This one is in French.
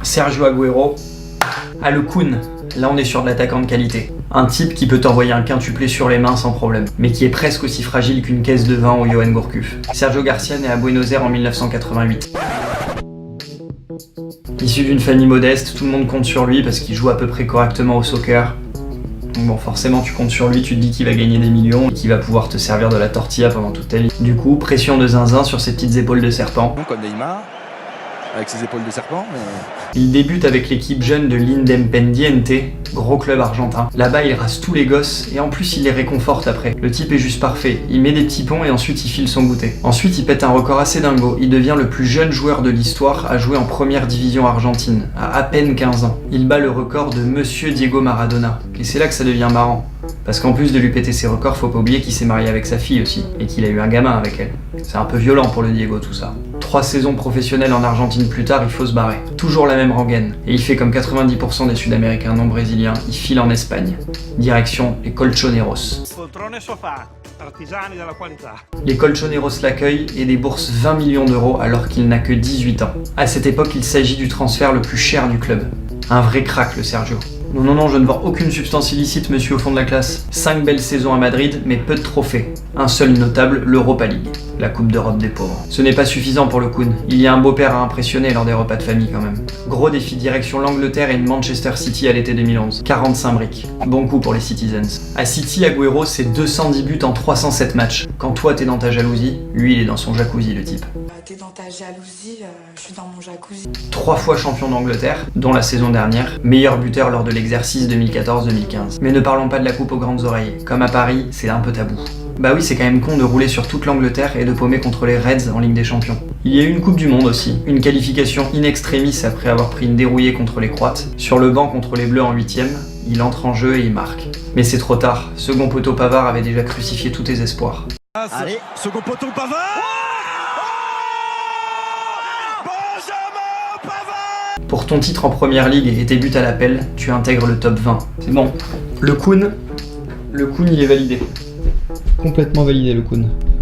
Sergio Agüero, le Kun. Là on est sur de l'attaquant de qualité. Un type qui peut t'envoyer un quintuplé sur les mains sans problème, mais qui est presque aussi fragile qu'une caisse de vin au Johan Gourcuff. Sergio Garcia naît à Buenos Aires en 1988. Issu d'une famille modeste, tout le monde compte sur lui parce qu'il joue à peu près correctement au soccer. Donc bon, forcément tu comptes sur lui, tu te dis qu'il va gagner des millions et qu'il va pouvoir te servir de la tortilla pendant toute ta vie. Du coup, pression de zinzin sur ses petites épaules de serpent. Comme Neymar, avec ses épaules de serpent. Il débute avec l'équipe jeune de l'Independiente, gros club argentin. Là-bas, il rase tous les gosses et en plus, il les réconforte après. Le type est juste parfait. Il met des petits ponts et ensuite, il file son goûter. Ensuite, il pète un record assez dingo. Il devient le plus jeune joueur de l'histoire à jouer en première division argentine, à peine 15 ans. Il bat le record de Monsieur Diego Maradona. Et c'est là que ça devient marrant. Parce qu'en plus de lui péter ses records, faut pas oublier qu'il s'est marié avec sa fille aussi, et qu'il a eu un gamin avec elle. C'est un peu violent pour le Diego tout ça. 3 saisons professionnelles en Argentine plus tard, il faut se barrer. Toujours la même rengaine. Et il fait comme 90% des Sud-Américains non brésiliens, il file en Espagne. Direction les Colchoneros. Les Colchoneros l'accueillent et déboursent 20 millions d'euros alors qu'il n'a que 18 ans. À cette époque, il s'agit du transfert le plus cher du club. Un vrai crack le Sergio. Non, je ne vends aucune substance illicite, monsieur au fond de la classe. 5 belles saisons à Madrid, mais peu de trophées. Un seul notable, l'Europa League, la Coupe d'Europe des pauvres. Ce n'est pas suffisant pour le Kun. Il y a un beau-père à impressionner lors des repas de famille quand même. Gros défi direction l'Angleterre et Manchester City à l'été 2011. 45 briques. Bon coup pour les Citizens. À City, Agüero, c'est 210 buts en 307 matchs. Quand toi t'es dans ta jalousie, lui il est dans son jacuzzi le type. T'es dans ta jalousie, je suis dans mon jacuzzi. 3 fois champion d'Angleterre, dont la saison dernière, meilleur buteur lors de l'exercice 2014-2015. Mais ne parlons pas de la coupe aux grandes oreilles. Comme à Paris, c'est un peu tabou. Bah oui, c'est quand même con de rouler sur toute l'Angleterre et de paumer contre les Reds en Ligue des Champions. Il y a eu une Coupe du Monde aussi, une qualification in extremis après avoir pris une dérouillée contre les Croates. Sur le banc contre les Bleus en 8ème, il entre en jeu et il marque. Mais c'est trop tard, second poteau Pavard avait déjà crucifié tous tes espoirs. Allez, second poteau Pavard. Pour ton titre en Première Ligue et tes buts à l'appel, tu intègres le top 20. C'est bon. Le Kun, il est validé. Complètement validé le Kun.